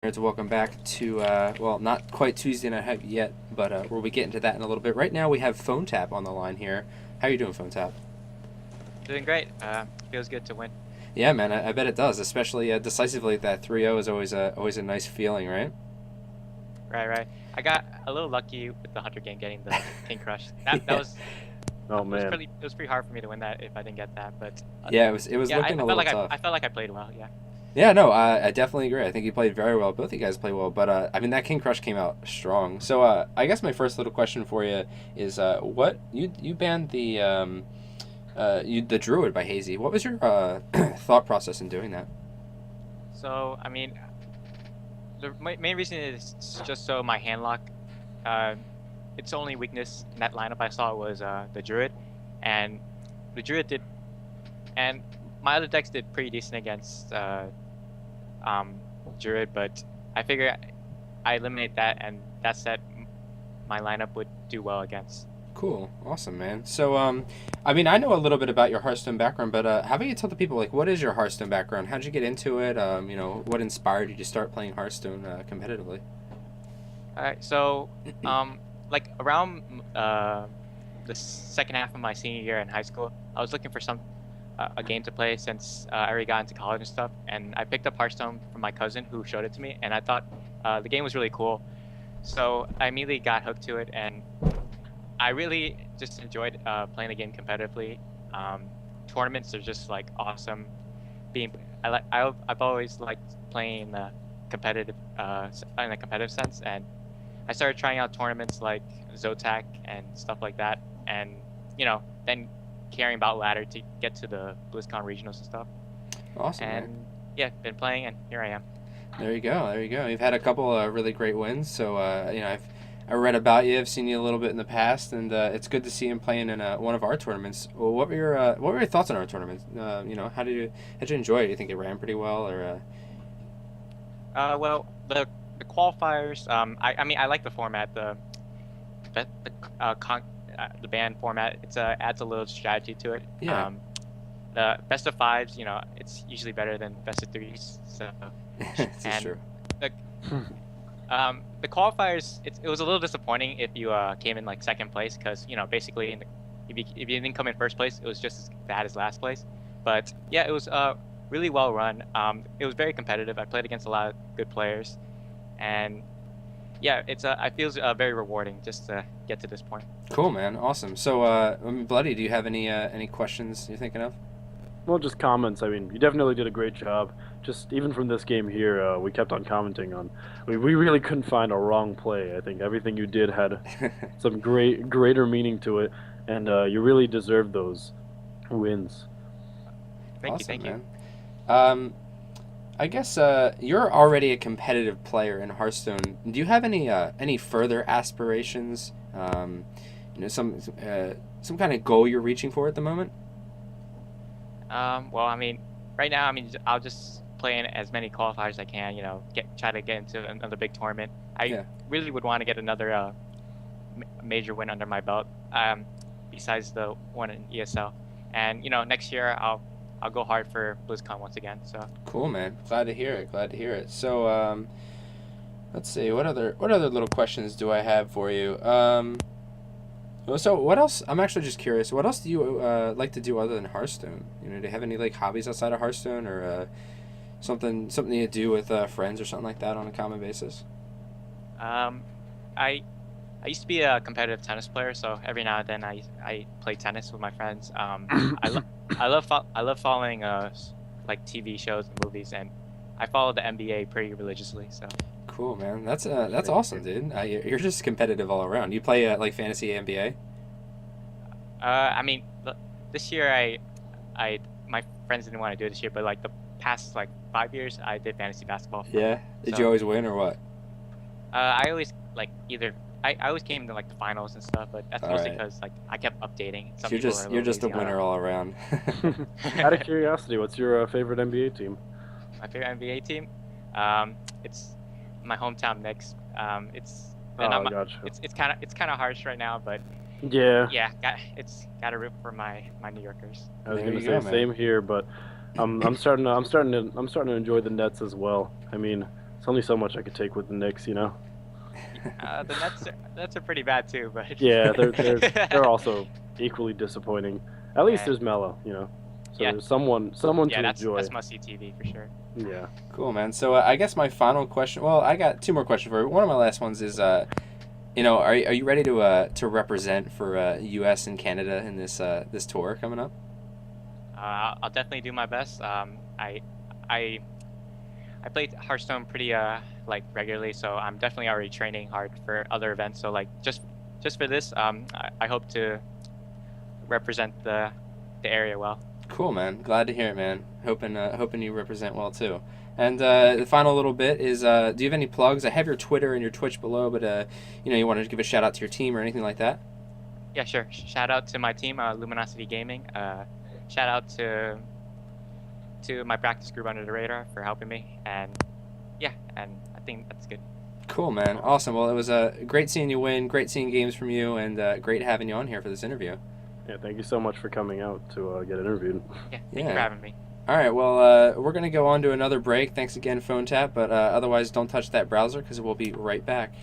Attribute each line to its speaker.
Speaker 1: To welcome back to well, not quite Tuesday Night Hype yet, but we'll be getting to that in a little bit. Right now, we have Phonetap on the line here. How are you doing, Phonetap?
Speaker 2: Doing great. Feels good to win.
Speaker 1: Yeah, man, I bet it does, especially decisively. That 3-0 is always a nice feeling, right?
Speaker 2: Right, right. I got a little lucky with the Hunter game getting the King Crush. That
Speaker 1: Yeah,
Speaker 2: was
Speaker 3: Oh
Speaker 2: it was
Speaker 3: man.
Speaker 2: pretty hard for me to win that if I didn't get that. But
Speaker 1: yeah, it was
Speaker 2: yeah,
Speaker 1: looking a
Speaker 2: I felt
Speaker 1: little
Speaker 2: like
Speaker 1: tough.
Speaker 2: I felt like I played well. Yeah.
Speaker 1: Yeah, no, I definitely agree. I think you played very well. Both of you guys played well, but I mean that King Crush came out strong. So I guess my first little question for you is what you banned the Druid by Hazy. What was your thought process in doing that?
Speaker 2: So I mean, the main reason is just so my hand lock. Uh, its only weakness in that lineup I saw was the Druid, and the Druid did, and my other decks did pretty decent against um, Druid, but I figure I eliminate that, and that set my lineup would do well against.
Speaker 1: Cool, awesome, man. So, I mean, I know a little bit about your Hearthstone background, but how about you tell the people like what is your Hearthstone background? How'd you get into it? What inspired you to start playing Hearthstone competitively?
Speaker 2: Alright, so like around the second half of my senior year in high school, I was looking for a game to play since I already got into college and stuff, and I picked up Hearthstone from my cousin who showed it to me, and I thought the game was really cool. So I immediately got hooked to it, and I really just enjoyed playing the game competitively. Um, Tournaments are just like awesome. Being I've always liked playing competitive in a competitive sense, and I started trying out tournaments like Zotac and stuff like that, and then carrying about ladder to get to the BlizzCon regionals and stuff.
Speaker 1: Awesome, man.
Speaker 2: And yeah, been playing, and here I am.
Speaker 1: There you go. There you go. You've had a couple really great wins. So, I read about you. I've seen you a little bit in the past, and it's good to see him playing in one of our tournaments. Well, what were your thoughts on our tournament? How did you enjoy it? Do you think it ran pretty well, or
Speaker 2: Well, the qualifiers. I mean, I like the format. The band format. It's adds a little strategy to it.
Speaker 1: yeah,
Speaker 2: The best of fives. It's usually better than best of threes. So
Speaker 1: this is
Speaker 2: and
Speaker 1: true.
Speaker 2: the the qualifiers. It was a little disappointing if you came in like second place because basically if you didn't come in first place, it was just as bad as last place. But yeah, it was really well run. It was very competitive. I played against a lot of good players, and yeah, I feel very rewarding just to get to this point.
Speaker 1: Cool, man. Awesome. So, Bloody, do you have any questions you're thinking of?
Speaker 3: Well, just comments. I mean, you definitely did a great job. Just even from this game here, we kept on commenting on. We really couldn't find a wrong play. I think everything you did had some greater meaning to it, and you really deserved those wins.
Speaker 2: Thank you,
Speaker 1: Awesome,
Speaker 2: thank you.
Speaker 1: man. I guess you're already a competitive player in Hearthstone. Do you have any further aspirations? Some kind of goal you're reaching for at the moment?
Speaker 2: Well, I mean, right now, I mean, I'll just play in as many qualifiers as I can. Try to get into another big tournament. I
Speaker 1: Yeah.
Speaker 2: really would want to get another major win under my belt. Besides the one in ESL, and next year I'll go hard for BlizzCon once again. So
Speaker 1: Cool, man. Glad to hear it. Glad to hear it. So, let's see. What other little questions do I have for you? So what else? I'm actually just curious. What else do you like to do other than Hearthstone? Do you have any like hobbies outside of Hearthstone, or something you do with friends or something like that on a common basis?
Speaker 2: um, I I used to be a competitive tennis player, so every now and then I play tennis with my friends. I love following like TV shows and movies, and I follow the NBA pretty religiously. So
Speaker 1: Cool, man. That's
Speaker 3: Same
Speaker 1: awesome,
Speaker 3: here.
Speaker 1: dude. You're just competitive all around. You play like fantasy NBA?
Speaker 2: I mean, this year I my friends didn't want to do it this year, but like the past like 5 years I did fantasy basketball.
Speaker 1: Yeah. Did you
Speaker 2: So
Speaker 1: always win or what?
Speaker 2: I always like either I always came to like the finals and stuff, but that's
Speaker 1: All
Speaker 2: mostly
Speaker 1: right.
Speaker 2: because like I kept updating.
Speaker 1: So
Speaker 2: Some
Speaker 1: you're
Speaker 2: people are
Speaker 1: just
Speaker 2: a
Speaker 1: you're
Speaker 2: little
Speaker 1: just a
Speaker 2: lazy on
Speaker 1: winner all around.
Speaker 3: Out of
Speaker 2: it.
Speaker 3: curiosity, what's your favorite NBA team?
Speaker 2: My favorite NBA team, it's my hometown Knicks. And
Speaker 3: Oh,
Speaker 2: I'm
Speaker 3: gotcha.
Speaker 2: it's kind of harsh right now, but
Speaker 3: Yeah,
Speaker 2: yeah, got to root for my New Yorkers.
Speaker 3: I was
Speaker 1: There
Speaker 3: gonna
Speaker 1: you
Speaker 3: say
Speaker 1: go, man.
Speaker 3: same here, but I'm starting to enjoy the Nets as well. I mean, It's only so much I could take with the Knicks, you know.
Speaker 2: The Nets are pretty bad too, but
Speaker 3: Yeah, they're also equally disappointing. At least
Speaker 2: Yeah.
Speaker 3: there's Melo, you know. So
Speaker 2: Yeah.
Speaker 3: there's someone
Speaker 2: yeah,
Speaker 3: to
Speaker 2: that's
Speaker 3: enjoy.
Speaker 2: must see TV for sure.
Speaker 3: Yeah.
Speaker 1: Cool, man. So I guess my final question. Well, I got two more questions for you. One of my last ones is, are you ready to represent for U.S. and Canada in this tour coming up?
Speaker 2: I'll definitely do my best. I I play Hearthstone pretty like regularly, so I'm definitely already training hard for other events. So like just for this, I hope to represent the area well.
Speaker 1: Cool, man. Glad to hear it, man. Hoping you represent well too. And the final little bit is, do you have any plugs? I have your Twitter and your Twitch below, but you want to give a shout out to your team or anything like that?
Speaker 2: Yeah, sure. Shout out to my team, Luminosity Gaming. Shout out to my practice group under the radar for helping me, and yeah, and I think that's good.
Speaker 1: Cool, man. Awesome. Well, it was great seeing you win, great seeing games from you, and great having you on here for this interview.
Speaker 3: Yeah, thank you so much for coming out to get interviewed.
Speaker 2: Yeah, thank you for having me.
Speaker 1: All right, well, we're going to go on to another break. Thanks again, Phonetap, but otherwise don't touch that browser because we'll be right back.